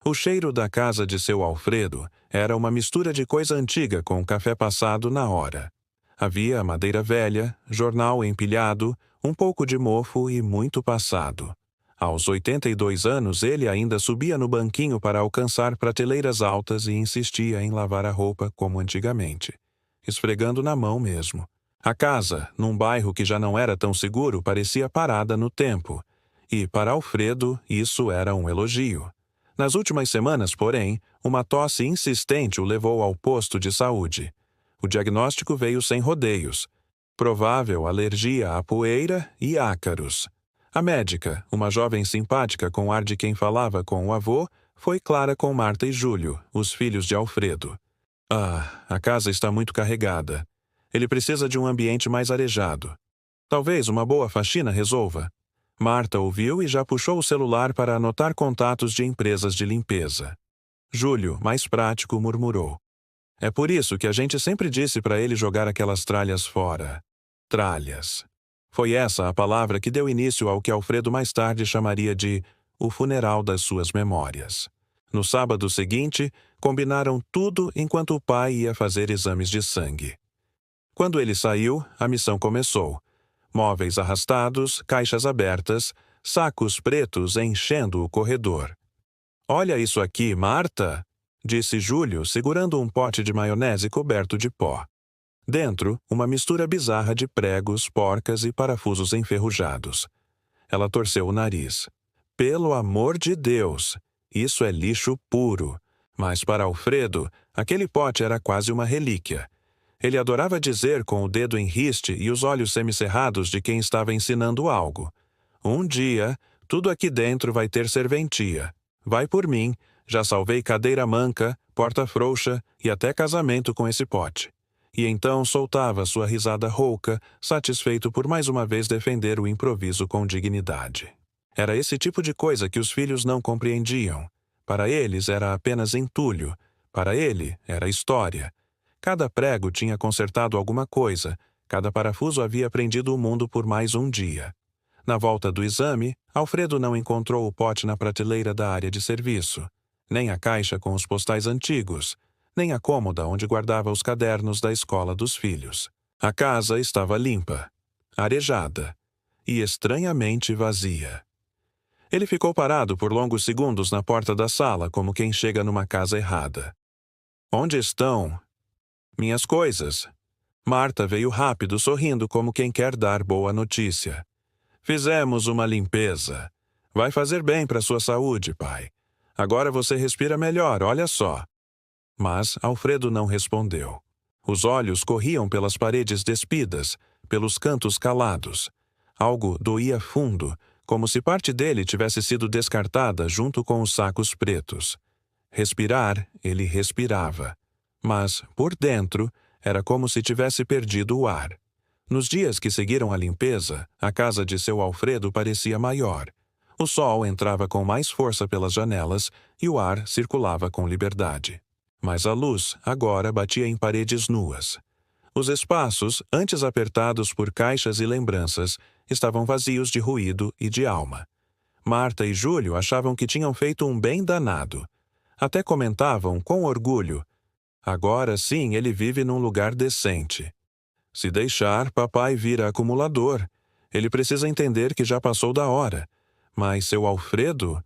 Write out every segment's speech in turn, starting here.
O cheiro da casa de seu Alfredo era uma mistura de coisa antiga com café passado na hora. Havia madeira velha, jornal empilhado, um pouco de mofo e muito passado. Aos 82 anos, ele ainda subia no banquinho para alcançar prateleiras altas e insistia em lavar a roupa como antigamente, esfregando na mão mesmo. A casa, num bairro que já não era tão seguro, parecia parada no tempo. E, para Alfredo, isso era um elogio. Nas últimas semanas, porém, uma tosse insistente o levou ao posto de saúde. O diagnóstico veio sem rodeios. Provável alergia à poeira e ácaros. A médica, uma jovem simpática com ar de quem falava com o avô, foi clara com Marta e Júlio, os filhos de Alfredo. A casa está muito carregada. Ele precisa de um ambiente mais arejado. Talvez uma boa faxina resolva. Marta ouviu e já puxou o celular para anotar contatos de empresas de limpeza. Júlio, mais prático, murmurou. É por isso que a gente sempre disse para ele jogar aquelas tralhas fora. Tralhas. Foi essa a palavra que deu início ao que Alfredo mais tarde chamaria de o funeral das suas memórias. No sábado seguinte, combinaram tudo enquanto o pai ia fazer exames de sangue. Quando ele saiu, a missão começou. Móveis arrastados, caixas abertas, sacos pretos enchendo o corredor. "Olha isso aqui, Marta!" disse Júlio, segurando um pote de maionese coberto de pó. Dentro, uma mistura bizarra de pregos, porcas e parafusos enferrujados. Ela torceu o nariz. Pelo amor de Deus! Isso é lixo puro. Mas para Alfredo, aquele pote era quase uma relíquia. Ele adorava dizer com o dedo em riste e os olhos semicerrados de quem estava ensinando algo. "Um dia, tudo aqui dentro vai ter serventia. Vai por mim, já salvei cadeira manca, porta frouxa e até casamento com esse pote." E então soltava sua risada rouca, satisfeito por mais uma vez defender o improviso com dignidade. Era esse tipo de coisa que os filhos não compreendiam. Para eles era apenas entulho. Para ele era história. Cada prego tinha consertado alguma coisa, cada parafuso havia prendido o mundo por mais um dia. Na volta do exame, Alfredo não encontrou o pote na prateleira da área de serviço, nem a caixa com os postais antigos, nem a cômoda onde guardava os cadernos da escola dos filhos. A casa estava limpa, arejada e estranhamente vazia. Ele ficou parado por longos segundos na porta da sala, como quem chega numa casa errada. "Onde estão minhas coisas?" Marta veio rápido, sorrindo como quem quer dar boa notícia. "Fizemos uma limpeza. Vai fazer bem para sua saúde, pai. Agora você respira melhor, olha só." Mas Alfredo não respondeu. Os olhos corriam pelas paredes despidas, pelos cantos calados. Algo doía fundo, como se parte dele tivesse sido descartada junto com os sacos pretos. Respirar, ele respirava. Mas, por dentro, era como se tivesse perdido o ar. Nos dias que seguiram a limpeza, a casa de seu Alfredo parecia maior. O sol entrava com mais força pelas janelas e o ar circulava com liberdade. Mas a luz, agora, batia em paredes nuas. Os espaços, antes apertados por caixas e lembranças, estavam vazios de ruído e de alma. Marta e Júlio achavam que tinham feito um bem danado. Até comentavam, com orgulho, "Agora sim ele vive num lugar decente. Se deixar, papai vira acumulador. Ele precisa entender que já passou da hora." Mas seu Alfredo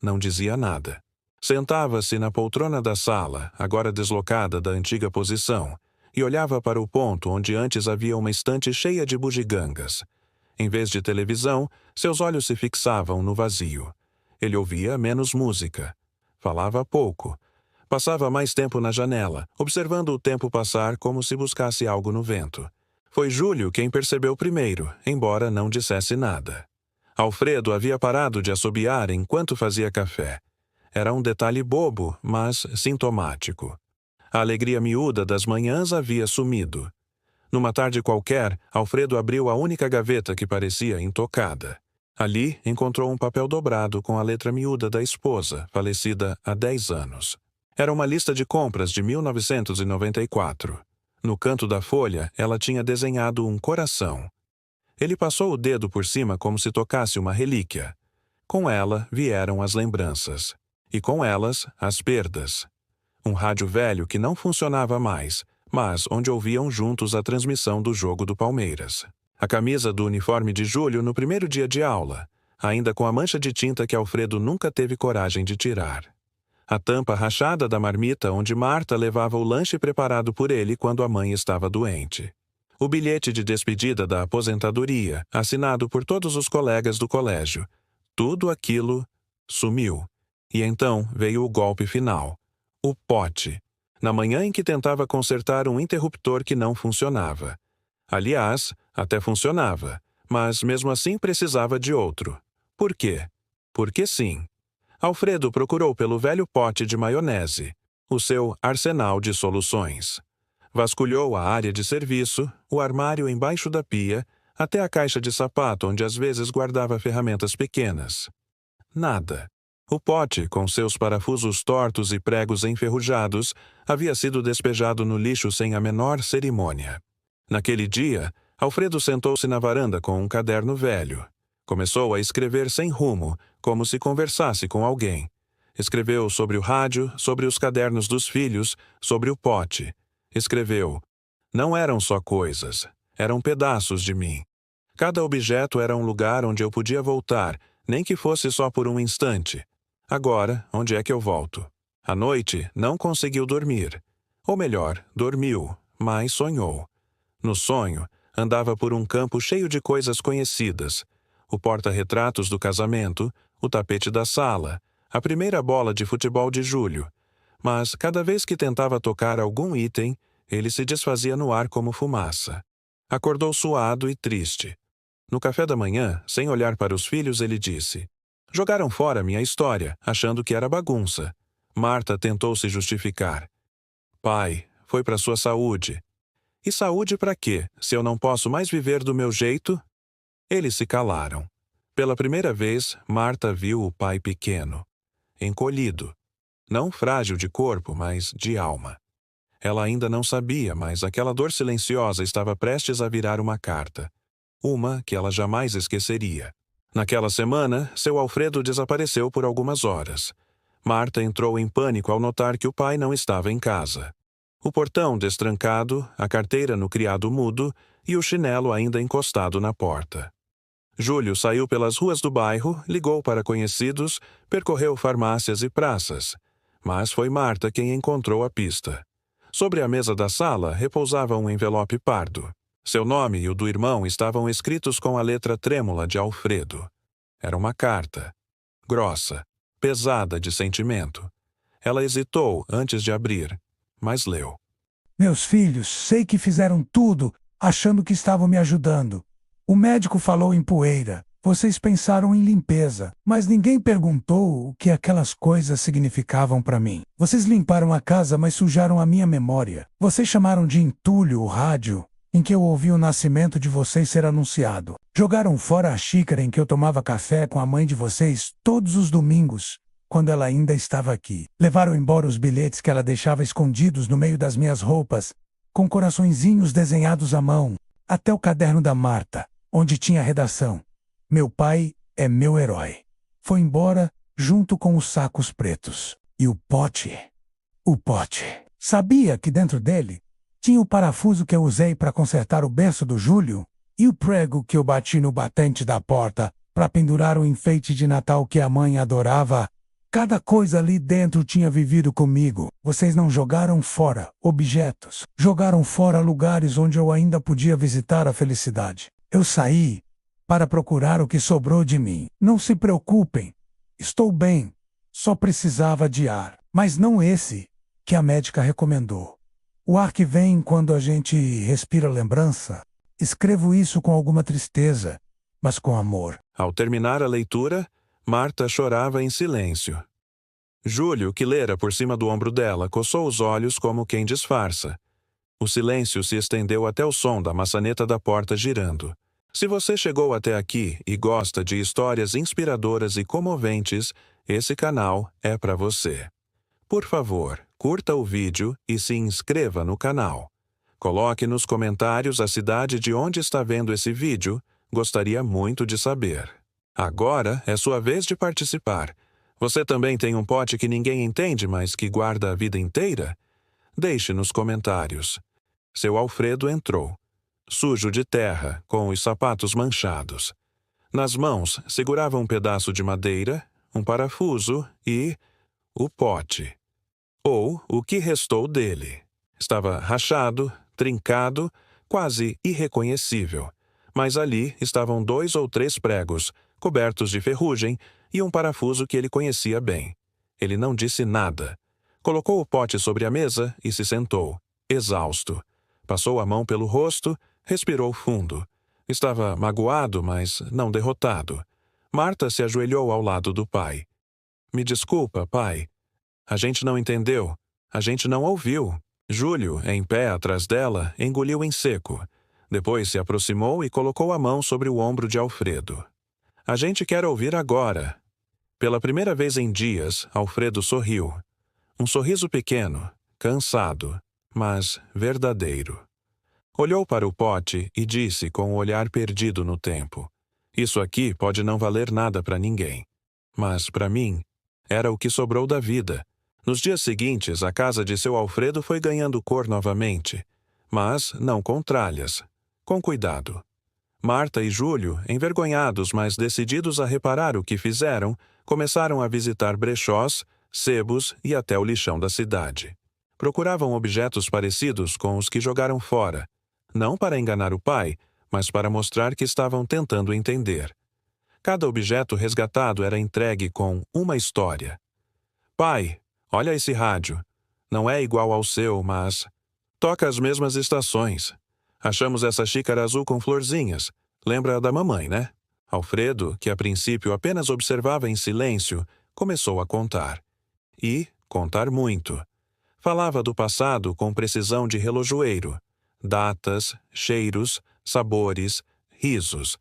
não dizia nada. Sentava-se na poltrona da sala, agora deslocada da antiga posição, e olhava para o ponto onde antes havia uma estante cheia de bugigangas. Em vez de televisão, seus olhos se fixavam no vazio. Ele ouvia menos música. Falava pouco. Passava mais tempo na janela, observando o tempo passar como se buscasse algo no vento. Foi Júlio quem percebeu primeiro, embora não dissesse nada. Alfredo havia parado de assobiar enquanto fazia café. Era um detalhe bobo, mas sintomático. A alegria miúda das manhãs havia sumido. Numa tarde qualquer, Alfredo abriu a única gaveta que parecia intocada. Ali, encontrou um papel dobrado com a letra miúda da esposa, falecida há 10 anos. Era uma lista de compras de 1994. No canto da folha, ela tinha desenhado um coração. Ele passou o dedo por cima como se tocasse uma relíquia. Com ela vieram as lembranças. E com elas, as perdas. Um rádio velho que não funcionava mais, mas onde ouviam juntos a transmissão do jogo do Palmeiras. A camisa do uniforme de Júlio no primeiro dia de aula, ainda com a mancha de tinta que Alfredo nunca teve coragem de tirar. A tampa rachada da marmita onde Marta levava o lanche preparado por ele quando a mãe estava doente. O bilhete de despedida da aposentadoria, assinado por todos os colegas do colégio. Tudo aquilo sumiu. E então veio o golpe final. O pote. Na manhã em que tentava consertar um interruptor que não funcionava. Aliás, até funcionava, mas mesmo assim precisava de outro. Por quê? Porque sim. Alfredo procurou pelo velho pote de maionese, o seu arsenal de soluções. Vasculhou a área de serviço, o armário embaixo da pia, até a caixa de sapato onde às vezes guardava ferramentas pequenas. Nada. O pote, com seus parafusos tortos e pregos enferrujados, havia sido despejado no lixo sem a menor cerimônia. Naquele dia, Alfredo sentou-se na varanda com um caderno velho. Começou a escrever sem rumo, como se conversasse com alguém. Escreveu sobre o rádio, sobre os cadernos dos filhos, sobre o pote. Escreveu: não eram só coisas, eram pedaços de mim. Cada objeto era um lugar onde eu podia voltar, nem que fosse só por um instante. Agora, onde é que eu volto? À noite, não conseguiu dormir. Ou melhor, dormiu, mas sonhou. No sonho, andava por um campo cheio de coisas conhecidas. O porta-retratos do casamento, o tapete da sala, a primeira bola de futebol de Júlio. Mas, cada vez que tentava tocar algum item, ele se desfazia no ar como fumaça. Acordou suado e triste. No café da manhã, sem olhar para os filhos, ele disse: jogaram fora minha história, achando que era bagunça. Marta tentou se justificar. Pai, foi para sua saúde. E saúde para quê, se eu não posso mais viver do meu jeito? Eles se calaram. Pela primeira vez, Marta viu o pai pequeno, encolhido. Não frágil de corpo, mas de alma. Ela ainda não sabia, mas aquela dor silenciosa estava prestes a virar uma carta. Uma que ela jamais esqueceria. Naquela semana, seu Alfredo desapareceu por algumas horas. Marta entrou em pânico ao notar que o pai não estava em casa. O portão destrancado, a carteira no criado mudo e o chinelo ainda encostado na porta. Júlio saiu pelas ruas do bairro, ligou para conhecidos, percorreu farmácias e praças. Mas foi Marta quem encontrou a pista. Sobre a mesa da sala repousava um envelope pardo. Seu nome e o do irmão estavam escritos com a letra trêmula de Alfredo. Era uma carta. Grossa, pesada de sentimento. Ela hesitou antes de abrir, mas leu. Meus filhos, sei que fizeram tudo, achando que estavam me ajudando. O médico falou em poeira. Vocês pensaram em limpeza, mas ninguém perguntou o que aquelas coisas significavam para mim. Vocês limparam a casa, mas sujaram a minha memória. Vocês chamaram de entulho o rádio em que eu ouvi o nascimento de vocês ser anunciado. Jogaram fora a xícara em que eu tomava café com a mãe de vocês todos os domingos, quando ela ainda estava aqui. Levaram embora os bilhetes que ela deixava escondidos no meio das minhas roupas, com coraçõezinhos desenhados à mão, até o caderno da Marta, onde tinha a redação. Meu pai é meu herói. Foi embora junto com os sacos pretos. E o pote. O pote. Sabia que dentro dele tinha o parafuso que eu usei para consertar o berço do Júlio e o prego que eu bati no batente da porta para pendurar o enfeite de Natal que a mãe adorava. Cada coisa ali dentro tinha vivido comigo. Vocês não jogaram fora objetos. Jogaram fora lugares onde eu ainda podia visitar a felicidade. Eu saí para procurar o que sobrou de mim. Não se preocupem. Estou bem. Só precisava de ar. Mas não esse que a médica recomendou. O ar que vem quando a gente respira lembrança. Escrevo isso com alguma tristeza, mas com amor. Ao terminar a leitura, Marta chorava em silêncio. Júlio, que lera por cima do ombro dela, coçou os olhos como quem disfarça. O silêncio se estendeu até o som da maçaneta da porta girando. Se você chegou até aqui e gosta de histórias inspiradoras e comoventes, esse canal é para você. Por favor, curta o vídeo e se inscreva no canal. Coloque nos comentários a cidade de onde está vendo esse vídeo, gostaria muito de saber. Agora é sua vez de participar. Você também tem um pote que ninguém entende, mas que guarda a vida inteira? Deixe nos comentários. Seu Alfredo entrou, sujo de terra, com os sapatos manchados. Nas mãos segurava um pedaço de madeira, um parafuso e o pote. Ou o que restou dele. Estava rachado, trincado, quase irreconhecível. Mas ali estavam 2 ou 3 pregos, cobertos de ferrugem, e um parafuso que ele conhecia bem. Ele não disse nada. Colocou o pote sobre a mesa e se sentou, exausto. Passou a mão pelo rosto, respirou fundo. Estava magoado, mas não derrotado. Marta se ajoelhou ao lado do pai. Me desculpa, pai. A gente não entendeu. A gente não ouviu. Júlio, em pé atrás dela, engoliu em seco. Depois se aproximou e colocou a mão sobre o ombro de Alfredo. A gente quer ouvir agora. Pela primeira vez em dias, Alfredo sorriu. Um sorriso pequeno, cansado, mas verdadeiro. Olhou para o pote e disse com o olhar perdido no tempo: Isso aqui pode não valer nada para ninguém. Mas, para mim, era o que sobrou da vida. Nos dias seguintes, a casa de seu Alfredo foi ganhando cor novamente. Mas não com tralhas. Com cuidado. Marta e Júlio, envergonhados, mas decididos a reparar o que fizeram, começaram a visitar brechós, sebos e até o lixão da cidade. Procuravam objetos parecidos com os que jogaram fora, não para enganar o pai, mas para mostrar que estavam tentando entender. Cada objeto resgatado era entregue com uma história. Pai, olha esse rádio. Não é igual ao seu, mas toca as mesmas estações. Achamos essa xícara azul com florzinhas. Lembra da mamãe, né? Alfredo, que a princípio apenas observava em silêncio, começou a contar. E contar muito. Falava do passado com precisão de relojoeiro. Datas, cheiros, sabores, risos.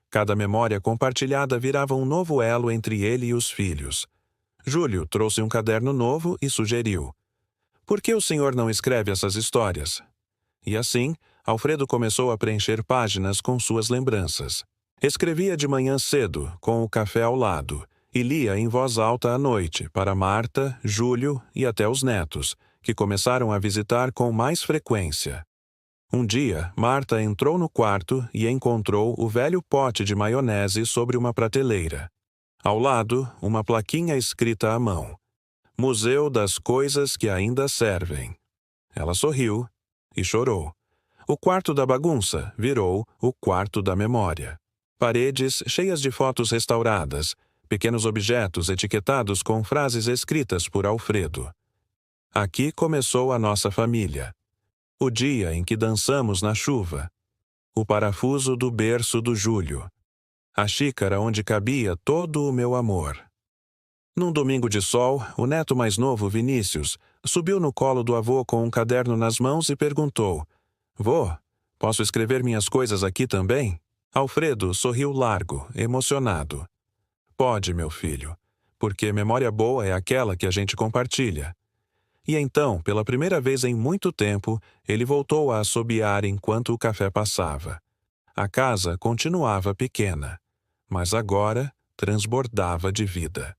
Cada memória compartilhada virava um novo elo entre ele e os filhos. Júlio trouxe um caderno novo e sugeriu: Por que o senhor não escreve essas histórias? E assim, Alfredo começou a preencher páginas com suas lembranças. Escrevia de manhã cedo, com o café ao lado, e lia em voz alta à noite para Marta, Júlio e até os netos, que começaram a visitar com mais frequência. Um dia, Marta entrou no quarto e encontrou o velho pote de maionese sobre uma prateleira. Ao lado, uma plaquinha escrita à mão: Museu das Coisas que Ainda Servem. Ela sorriu e chorou. O quarto da bagunça virou o quarto da memória. Paredes cheias de fotos restauradas, pequenos objetos etiquetados com frases escritas por Alfredo. Aqui começou a nossa família. O dia em que dançamos na chuva. O parafuso do berço do Júlio. A xícara onde cabia todo o meu amor. Num domingo de sol, o neto mais novo, Vinícius, subiu no colo do avô com um caderno nas mãos e perguntou: Vô, posso escrever minhas coisas aqui também? Alfredo sorriu largo, emocionado. Pode, meu filho, porque memória boa é aquela que a gente compartilha. E então, pela primeira vez em muito tempo, ele voltou a assobiar enquanto o café passava. A casa continuava pequena, mas agora transbordava de vida.